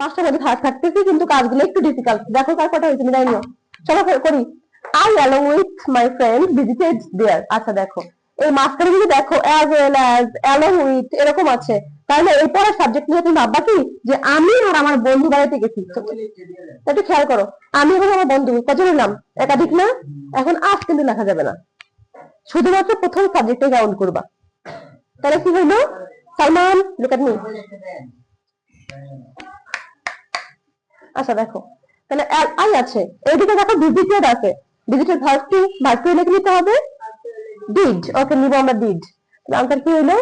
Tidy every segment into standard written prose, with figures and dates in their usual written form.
5টা মধ্যে থাকতেছি, কিন্তু কাজগুলো একটু ডিফিকাল্ট। দেখো কার কটা হয়েছে মিলাই নিও। চলো করি। I along with my friend visited there. আচ্ছা দেখো, এই মাঝখানে যদি দেখো as well as, along with এরকম আছে, তাহলে এই পড়ার সাবজেক্ট নিয়ে তুমি ভাববা কি যে আমি আর আমার বন্ধু বাড়িতে গেছি। একটু খেয়াল করো, আমি এবং আমার বন্ধু কজনের নাম? একাধিক না? এখন আজ কিন্তু লেখা যাবে না, শুধুমাত্র প্রথম সাবজেক্টে কাউন্ট করবা। তাহলে কি হইলো? Salman, look at me. আচ্ছা দেখো, তাহলে আই আছে, এইদিকে দেখো ভিজিটেড আছে, visited verb two, verb two লিখে নিতে হবে ডিড। ওকে, নিব আমরা ডিড। আনসার কি হইলো?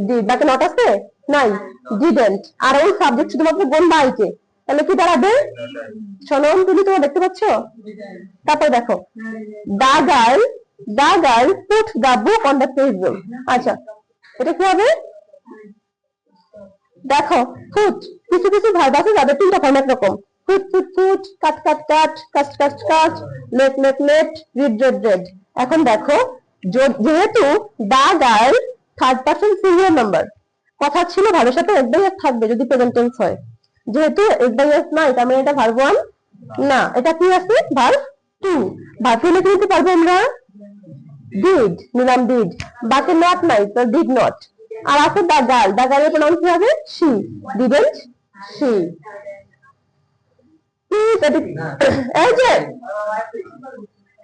ডিড। বাকি নট আছে? নাই, ডিডেন্ট। আর ওই সাবজেক্ট শুধুমাত্র গোল বাইকে, তাহলে কি দাঁড়াবে? সনম তুমি তোমার দেখতে পাচ্ছ? তারপরে দেখো the girl put the book on the table. আচ্ছা, এটা কি হবে? দেখো ফুট, কিছু কিছু ভার্ব আছে যাদের তিনটা ফর্ম একরকম, put put put, cut cut cut, cut cut cut, let let let, read read read. এখন দেখো, যেহেতু the girl third person singular number, কথা ছিল ভার্বের সাথে এস বাই এস থাকবে যদি প্রেজেন্ট টেন্স হয়। যেহেতু এস বাই এস নাই, তার মানে এটা ভার্ব 1 না, এটা কি আছে? ভার্ব 2। ভার্ব 2 লিখে নিতে পারবো আমরা ডিড, নিলাম ডিড। বাকি নট নাই, তো ডিড নট। আর আছে দা গার্লের প্রনাউন কি হবে? She, didn't she. এই যে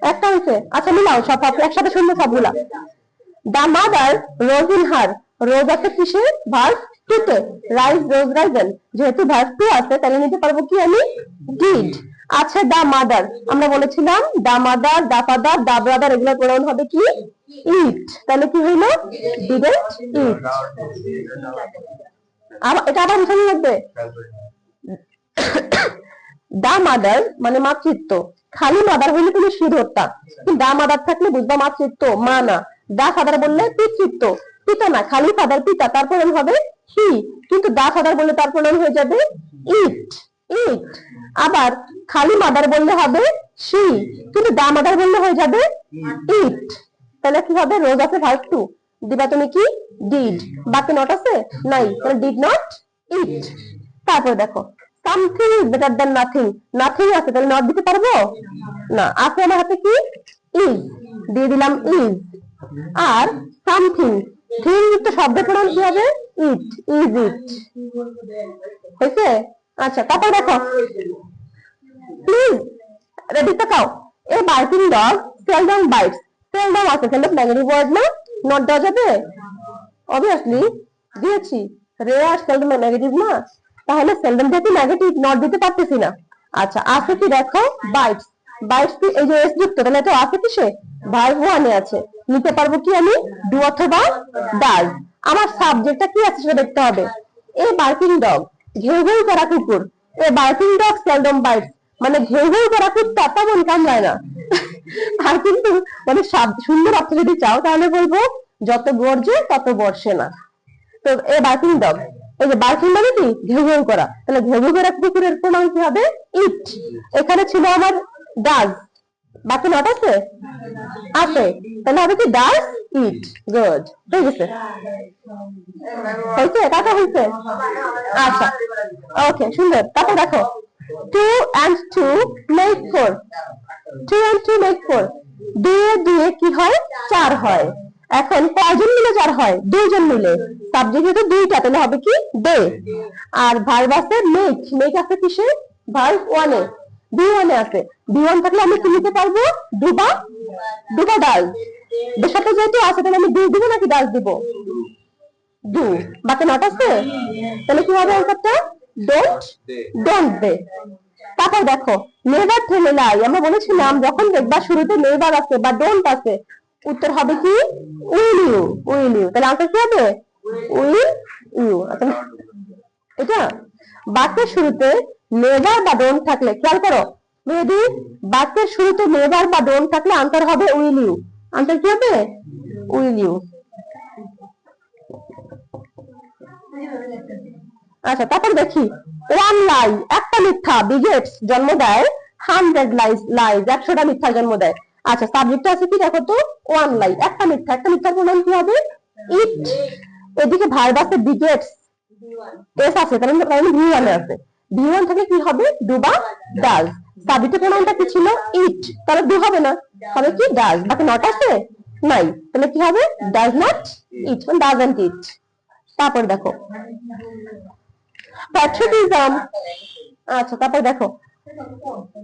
একটা হয়েছে। আচ্ছা মিলাও সব, একসাথে শুনবো সবগুলা। দা মাদার রোজ ইন হার, রোজ আছে কিসে? ভার্ব টুতে। রাইজ, রোজ রাইজেন, যেহেতু ভার্ব টু আছে তাহলে নিতে পারবো কি আমি? ডিড। আচ্ছা দা মাদার, আমরা বলেছিলাম the mother, the father, the brother এগুলোর প্রনাউন হবে কি? ইট। তাহলে কি হইলো? Didn't it. এটা আবার উঠানো লাগবে। দা মাদার মানে মাতৃত্ব, খালি মাদার হইলে তুমি সি ধরতা, দা মাদার থাকলে বুঝবা মাতৃত্ব, মা না। দা ফাদার বললে পিতৃত্ব, পিতা না, খালি ফাদার পিতা, তার প্রনাউন হবে হি। কিন্তু দা ফাদার বললে তার প্রনাউন হয়ে যাবে ইট, ইট। আবার খালি মাদার বললে হবে সি, কিন্তু দা মাদার বললে হয়ে যাবে ইট। তাহলে কি হবে? রোজ আছে ভার্ব টু, দিবা তুমি কি? ডিড। বাকি নট আছে? নাই, তাহলে ডিড নট ইট। তারপর দেখো something is better than nothing, nothing আছে তাহলে নট দিতে পারবো না, আছে আমার হাতে কি? ইজ, দিয়ে দিলাম ইজ। আর সামথিং, থিং যুক্ত শব্দের প্রনাউন কি হবে? ইট, ইজ ইট। হয়েছে? আচ্ছা তারপর দেখো প্লিজ, রেডি তাকাও। A barking dog seldom bites, seldom আছে, সেলডম নেগেটিভ ওয়ার্ড না, নট দেওয়া যাবে? অবভিয়াসলি দিয়েছি, রেয়ার সেলডম নেগেটিভ না, তাহলে সেলডম যেহেতু নেগেটিভ নট দিতে পারতেছি না। আচ্ছা আছে কি দেখো? বাইটস, বাইটস কি এই যে এস যুক্ত, তাহলে এটা আছে কিসে? ভার্ব 1 এ আছে, নিতে পারবো কি আমি? ডু অথবা ডাজ। আমার সাবজেক্টটা কি আছে সেটা দেখতে হবে। এ বার্কিং ডগ, ঘেউ ঘেউ করা কুকুর, a barking dog seldom bites, মানে ঘেউ ঘেউ করা কুত্তা তেমন কামড়ায় না। আর কিন্তু মানে সুন্দর অর্থ যদি চাও তাহলে বলবো যত গর্জে তত বর্ষে না। তো এ বার্কিং ডগ, এই যে বার্কিং মানে কি? ঘেউ ঘেউ করা, তাহলে ঘেউ ঘেউ করা কুকুরের প্রনাউন কি হবে? ইট। এখানে ছিল আমার ডাজ, বাকি নট আছে? আছে, তাহলে হবে কি? Does it. গুড, হয়ে গেছে। হয়েছে? কাটা হয়েছে? আচ্ছা ওকে, সুন্দর। তারপর দেখো 2 and 2 make 4, 2 and 2 make 4, 2 দিয়ে কি হয়? 4 হয়। এখন কয়জন মিলে 4 হয়? 2 জন মিলে। সাবজেক্ট যেহেতু দুইটা তাহলে হবে কি? দে। আর ভার্ব আছে মেক, মেক আছে কিসে? ভার্ব 1 এ, B1 এ আছে। B1 থাকলে আমি কি নিতে পারবো? ডুবা, ডুবা ডাল। এর সাথে যেহেতু আছে তাহলে আমি ডু দিব নাকি ডাল দিব? ডু। বাকি নট আছে, তাহলে কি হবে আনসারটা? Don't, don't they. তারপর দেখো নেভার টেল লাই, আমরা বলেছিলাম যখন দেখবা শুরুতে নেভার আছে বা ডোন্ট আছে উত্তর হবে কি? Will you, will you. তাহলে আনসার কি হবে? Will you. আচ্ছা এটা বাক্যের শুরুতে নেভার বা ডোন্ট থাকলে, খেয়াল করো মেয়েদি, বাক্যের শুরুতে নেভার বা ডোন্ট থাকলে আনসার হবে উইল ইউ। আনসার কি হবে? Will you. আচ্ছা তারপর দেখি ওয়ান লাই, একটা মিথ্যা, বিগেটস জন্ম দেয় 100 লাইস, লাইস 100টা মিথ্যা জন্ম দেয়। আচ্ছা সাবজেক্ট আছে কি দেখো তো? ওয়ান লাই, একটা মিথ্যা, একটা মিথ্যার প্রনাউন কি হবে? ইট। এদিকে ভার্ব আছে বিগেটস, এস আছে তাহলে V1 এ আছে, ডু ওয়ান থাকলে কি হবে, ডু বা ডাজ। সাবজেক্টের প্রোনাউনটা কি ছিল, ইট, তাহলে ডু হবে না, হবে কি ডাজ। বাকি নট আছে নাই, তাহলে কি হবে ডাজ নট ইট, মানে ডাজন্ট ইট। তারপর দেখো প্যাট্রিয়টিজম। আচ্ছা তারপর দেখো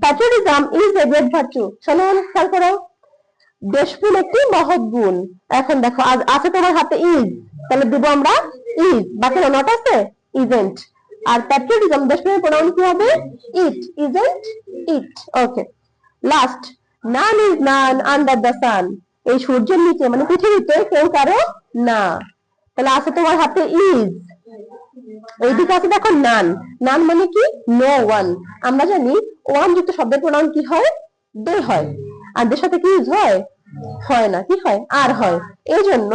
patriotism is a great virtue. শোনো খেয়াল করো, দেশপ্রেম একটি মহৎ গুণ। এখন দেখো আজ আছে তোমার হাতে ইজ, তাহলে দিব আমরা ইজ, বাকি নট আছে ইজেন্ট। আর প্যাট্রিয়টিজম দেশপ্রেমের প্রোনাউন কি হবে, it, isn't it. Okay, last, none is none under the sun. এই সূর্যের নিচে মানে পৃথিবীতে কেউ কারো না। তাহলে আছে তোমার হাতে ইজ, এইদিকে আছে দেখো নান। নান মানে কি, নো ওয়ান। আমরা জানি ওয়ান যুক্ত শব্দের প্রোনাউন কি হয়, দে হয়। আর দের সাথে কি ইউজ হয়, হয় না, কি হয় আর হয়। এই জন্য